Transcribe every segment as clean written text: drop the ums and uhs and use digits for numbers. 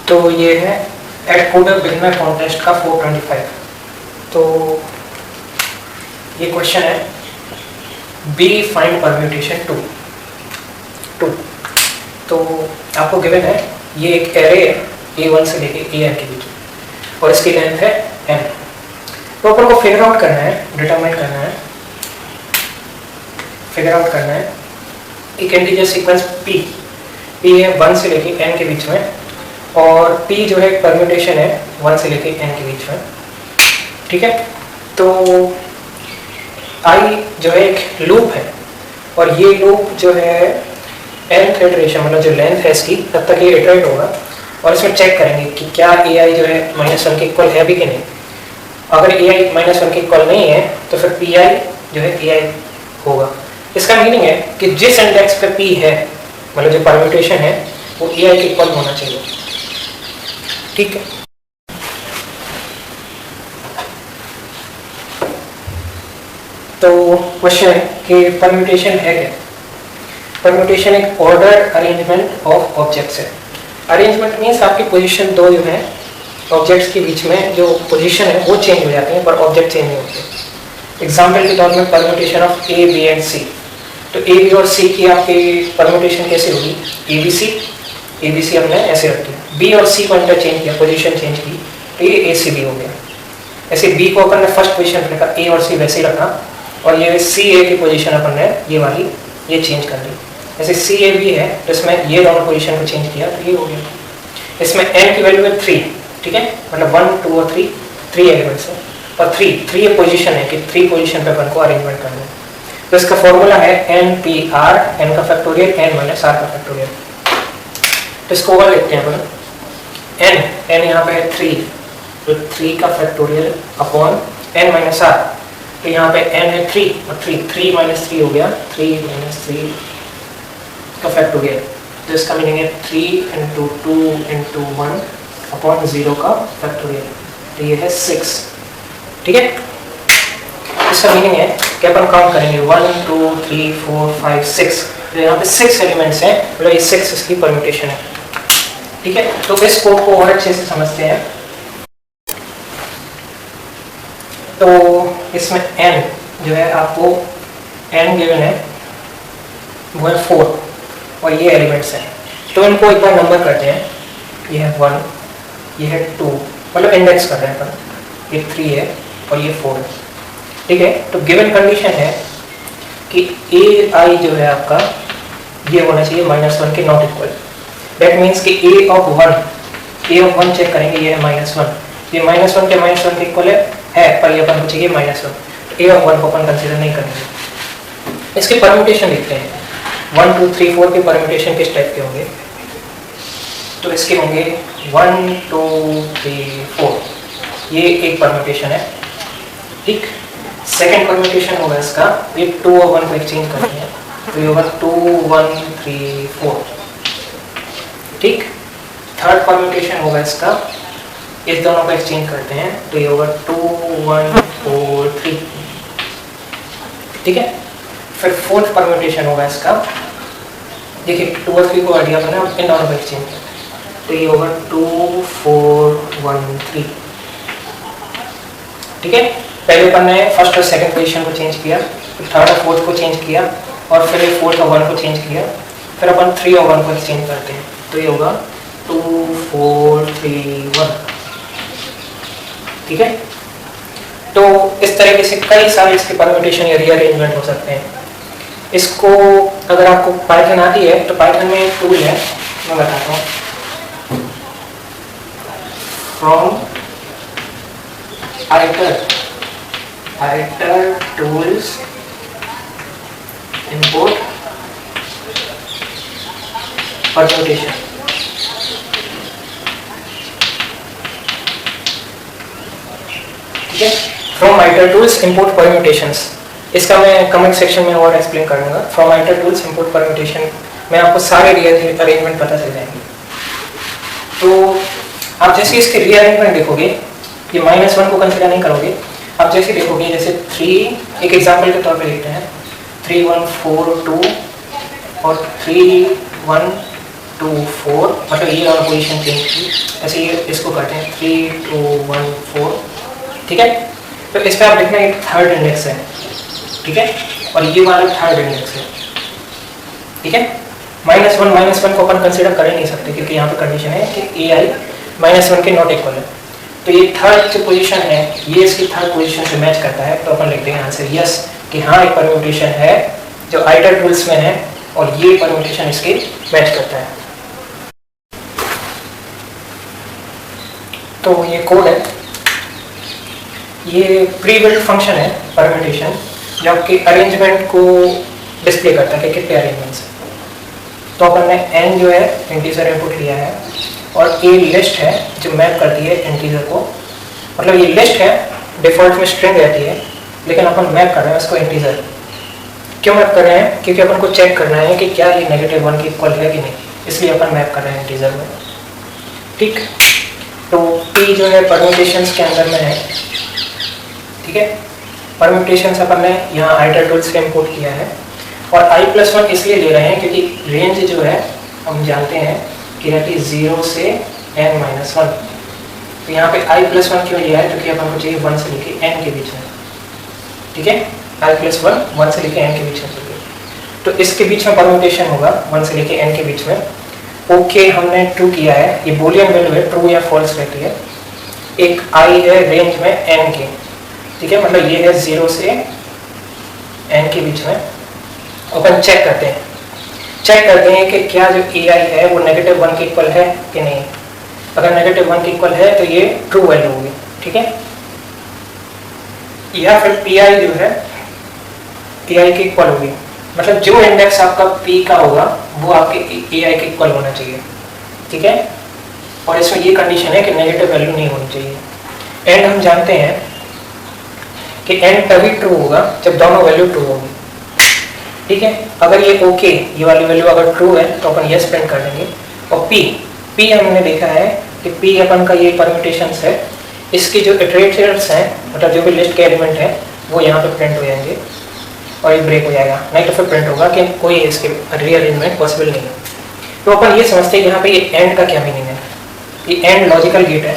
तो ये है एट कोडर बिगनर कॉन्टेस्ट का 425। तो ये क्वेश्चन है बी फाइंड परम्यूटेशन 2। तो आपको गिवन है ये एक एरे है A1 से लेके AN के बीच और इसकी लेंथ है n। तो अपन को फिगर आउट करना है, डिटरमाइन करना है, फिगर आउट करना है एक इंटीजर सीक्वेंस P है 1 से लेके n के बीच में और P जो है एक परम्यूटेशन है 1 से लेके n के बीच में। ठीक है, तो I जो है एक लूप है और ये लूप जो है nth इटरेशन मतलब जो लेंथ है इसकी तब तक ये इटरेट होगा और इसमें चेक करेंगे कि क्या AI जो है -1 के इक्वल है भी कि नहीं। अगर AI -1 के इक्वल नहीं है तो फिर PI जो है AI होगा। इसका मीनिंग है कि जिस इंडेक्स पे P है मतलब जो परम्यूटेशन है वो AI के इक्वल होना चाहिए। ठीक है, तो क्वेश्चन है कि परम्यूटेशन है क्या। परम्यूटेशन एक ऑर्डर अरेंजमेंट ऑफ ऑब्जेक्ट्स है। अरेंजमेंट मीन्स आपकी पोजीशन दो जो है ऑब्जेक्ट्स के बीच में जो पोजीशन है वो चेंज हो जाती है पर ऑब्जेक्ट चेंज नहीं होते। एग्जाम्पल के तौर में permutation of A, B and C। तो A, B और C की आपकी परम्यूटेशन कैसे होगी, ABC हमने ऐसे रख दिया, B और C को इंटरचेंज किया, पोजीशन चेंज की तो ये ACB हो गया। ऐसे B को अपन ने फर्स्ट पोजीशन पर रखा, A और C वैसे ही रखा और ये CA की पोजीशन अपन ने ये वाली ये चेंज कर दी। ऐसे CAB है तो इसमें ये दोनों पोजीशन को चेंज किया तो ये हो गया। इसमें n की वैल्यू है 3, ठीक है, मतलब 1, 2 और 3 एलिमेंट्स है और 3 ये पोजीशन है कि 3 पोजीशन पे अपन को अरेंजमेंट करना है। तो इसका फॉर्मूला है NPR, n का फैक्टोरियल n माइनस r का फैक्टोरियल। तो इसको ओवर लिखते हैं अपन, n यहाँ पे है 3 तो 3 का factorial upon n minus r। तो यहाँ पे n है 3 और 3 माइनस 3 हो गया 3 माइनस 3 का फैक्टोरियल। तो इसका मीनिंग है 3 इंटू 2 इंटू 1 अपॉन 0 का फैक्टोरियल। तो ये है 6। ठीक है, इसका मीनिंग है कि अपन काउंट करेंगे 1 2 3 4 5 6। तो यहाँ पे 6 एलिमेंट्स हैं मतलब ये 6 इसकी परम्यूटेशन है। ठीक है, तो इस कोड को और अच्छे से समझते हैं। तो इसमें n जो है आपको n गिवन है वो है 4 और ये एलिमेंट्स हैं। तो इनको एक बार नंबर करते हैं, ये है 1 ये है 2 मतलब इंडेक्स कर रहे हैं अपन, ये 3 है और ये 4 है। ठीक है, तो गिवन कंडीशन है कि AI जो है आपका ये होना चाहिए -1 के नॉट इक्वल। दैट मीन्स कि A ऑफ 1 चेक करेंगे ये है -1, ये -1 के -1 के इक्वल है पर ये अपन को चाहिए -1। तो A ऑफ 1 को अपन कंसीडर नहीं करेंगे। इसके परम्यूटेशन देखते हैं 1 2 3 4 के परम्यूटेशन किस टाइप के होंगे। तो इसके होंगे 1 2 3 4 ये एक परम्यूटेशन है। ठीक, सेकेंड परम्यूटेशन होगा इसका, ये 2 और 1 को एक्सचेंज करते हैं तो ये होगा 2 1 3 4। ठीक, थर्ड परम्यूटेशन होगा इसका, इस दोनों को एक्सचेंज करते हैं तो ये होगा 2 1 4 3। ठीक है, फिर फोर्थ परम्यूटेशन होगा इसका, देखिए 2 और 3 को हटा दिया मैंने, इन दोनों को एक्सचेंज किया तो ये होगा 2 4 1 3। ठीक है, पहले अपन ने फर्स्ट और सेकंड पोजीशन को चेंज किया, फिर थर्ड और फोर्थ को चेंज किया और फिर फोर्थ और 1 को चेंज किया, फिर अपन 3 और 1 को एक्सचेंज करते हैं तो ये होगा 2 4 3 1। ठीक है, तो इस तरीके से कई सारे इसके परम्यूटेशन या रीअरेंजमेंट हो सकते हैं। इसको अगर आपको पाइथन आती है तो पाइथन में एक टूल है मैं बताता हूँ, from iter tools import permutation। ठीक है, from iter tools import permutations। इसका मैं कमेंट सेक्शन में और एक्सप्लेन करूंगा। From iter tools import permutation में आपको सारे रीअरेंजमेंट पता चल जाएंगे। तो आप जैसे इसके रीअरेंजमेंट देखोगे ये -1 को कंसीडर नहीं करोगे, आप जैसे देखोगे जैसे 3 एक एग्जांपल के तौर पे लिखते हैं 3 1 4 2 और 3 1 2 4, मतलब ये वाला पोजीशन चेंज की, ऐसे ये इसको करते हैं 3 2 1 4, ठीक है। तो इस पर आप देखना एक थर्ड इंडेक्स है, ठीक है, और ये वाला थर्ड इंडेक्स है, ठीक है। -1 को अपन कंसिडर कर ही नहीं सकते क्योंकि यहाँ पे कंडीशन है कि AI -1 के नॉट इक्वल है। तो ये थर्ड जो पोजीशन है ये इसकी थर्ड पोजीशन से मैच करता है, तो अपन लिख देंगे आंसर यस कि हाँ एक परम्यूटेशन है जो आइडल रूल्स में है और ये परम्यूटेशन इसके मैच करता है। तो ये कोड है, ये प्री बिल्ट फंक्शन है परम्यूटेशन जो आपके अरेंजमेंट को डिस्प्ले करता है कि कितने अरेंजमेंट्स हैं। तो अपन ने n जो है इंटीजर इनपुट लिया है और a लिस्ट है जो मैप करती है इंटीजर को, मतलब ये लिस्ट है डिफॉल्ट में स्ट्रिंग रहती है लेकिन अपन मैप कर रहे हैं उसको इंटीजर। क्यों मैप कर रहे हैं? क्योंकि अपन को चेक करना है कि क्या ये -1 के इक्वल है कि नहीं, इसलिए अपन मैप कर रहे हैं इंटीजर में, ठीक। तो p जो है परम्यूटेशंस के अंदर में है, ठीक है। परम्यूटेशंस अपन ने यहाँ आइडल रूल्स से इंपोर्ट किया है और i+1 इसलिए ले रहे हैं क्योंकि रेंज जो है हम जानते हैं कि रहती है 0 से n-1। तो यहाँ पे i+1 क्यों लिया है? क्योंकि अपन को चाहिए 1 से लेके n के बीच में, ठीक है। i+1 1 से लेके n के बीच में चाहिए, तो इसके बीच में परम्यूटेशन होगा 1 से लेके n के बीच में। ओके हमने ट्रू किया है, ये बूलियन वैल्यू है, ट्रू या फॉल्स रहती है। एक i है रेंज में n के, ठीक है, मतलब ये है 0 से n के बीच में। अपन चेक करते हैं कि क्या जो AI है वो -1 के इक्वल है कि नहीं। अगर -1 के इक्वल है तो ये ट्रू वैल्यू होगी, ठीक है। या फिर PI जो है AI के इक्वल होगी, मतलब जो इंडेक्स आपका P का होगा वो आपके AI के इक्वल होना चाहिए, ठीक है। और इसमें ये कंडीशन है कि नेगेटिव वैल्यू नहीं होनी चाहिए। एंड हम जानते हैं कि एंड तभी ट्रू होगा जब दोनों वैल्यू ट्रू होगी, ठीक है। अगर ये ओके ये वाली वैल्यू अगर ट्रू है तो अपन यस प्रिंट कर देंगे। और P हमने देखा है कि P अपन का ये परम्यूटेशंस है, इसकी जो इटरेटर्स हैं मतलब जो भी लिस्ट के एलिमेंट हैं वो यहाँ पे प्रिंट हो जाएंगे और ये ब्रेक हो जाएगा, नहीं तो फिर प्रिंट होगा कि कोई इसके रीअरेंजमेंट पॉसिबल नहीं है। तो अपन ये समझते हैं कि यहाँ पे ये एंड का क्या मीनिंग है। ये एंड लॉजिकल गेट है,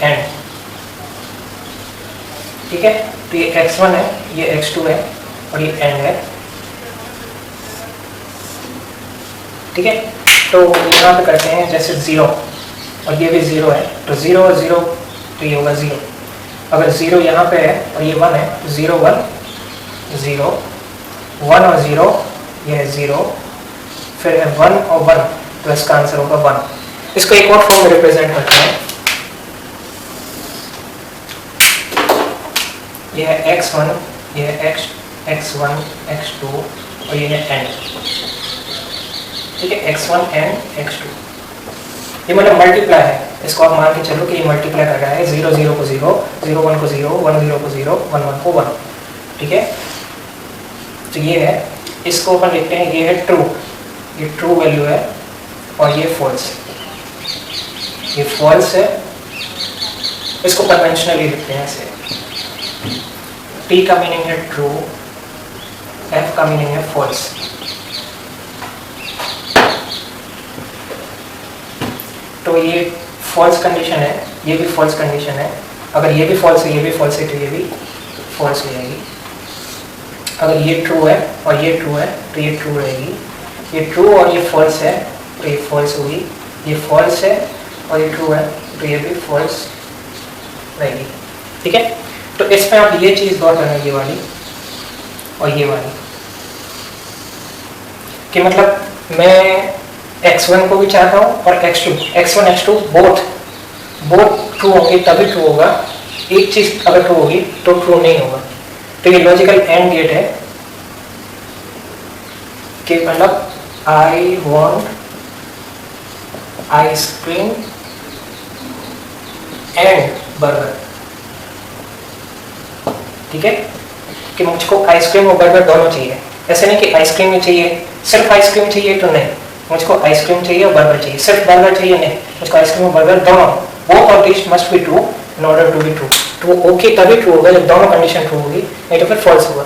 एंड, ठीक है। तो ये x1 है, ये x2 है और ये एंड है, ठीक है। तो यहाँ पे करते हैं जैसे 0 और ये भी 0 है, तो 0 और 0 तो ये होगा 0। अगर 0 यहाँ पे है और ये 1 है, 0 1 0 1 और 0 ये है 0, फिर है 1 और 1, तो इसका आंसर होगा 1। इसको एक और फॉर्म में रिप्रेजेंट करते हैं, ये है x1, ये है x1 x2 और ये है n, ठीक है। x1 n x2 ये मतलब मल्टीप्लाई है, इसको आप मान के चलो कि ये मल्टीप्लाई कर रहा है 0 0 को 0 0 1 को 0 1 0 को 0 1 1 को 1, ठीक है। तो ये है, इसको अपन लिखते हैं ये है ट्रू, ये ट्रू वैल्यू है और ये फॉल्स, ये फॉल्स है। इसको कन्वेंशनली लिखते हैं ऐसे, T का मीनिंग है ट्रू, F का मीनिंग है फॉल्स। तो ये फॉल्स कंडीशन है, ये भी फॉल्स कंडीशन है। अगर ये भी फॉल्स है ये भी फॉल्स है तो ये भी फॉल्स हो जाएगी। अगर ये ट्रू है और ये ट्रू है तो ये ट्रू रहेगी, ये ट्रू और ये फॉल्स है तो ये फॉल्स होगी, ये फॉल्स है और ये ट्रू है तो ये भी फॉल्स रहेगी, ठीक है। तो इसमें आप ये चीज़ गौर करना, ये वाली और ये वाली, कि मतलब मैं x1 को भी चाहता हूँ और x1 x2 बोथ ट्रू होंगे तभी ट्रू होगा, एक चीज़ अगर ट्रू होगी तो ट्रू नहीं होगा। तो ये लॉजिकल एंड गेट है कि मतलब I want ice cream and burger, ठीक है, कि मुझको आइसक्रीम और बर्गर दोनों चाहिए। ऐसे नहीं कि आइसक्रीम ही चाहिए, सिर्फ आइसक्रीम चाहिए तो नहीं, मुझको आइसक्रीम चाहिए और बर्गर चाहिए। सिर्फ बर्गर चाहिए नहीं, मुझको आइसक्रीम और बर्गर दोनों, both of this must be true in order to be true. True okay तभी ट्रू होगा जब दोनों कंडीशन ट्रू होगी, नहीं तो फिर फॉल्स होगा।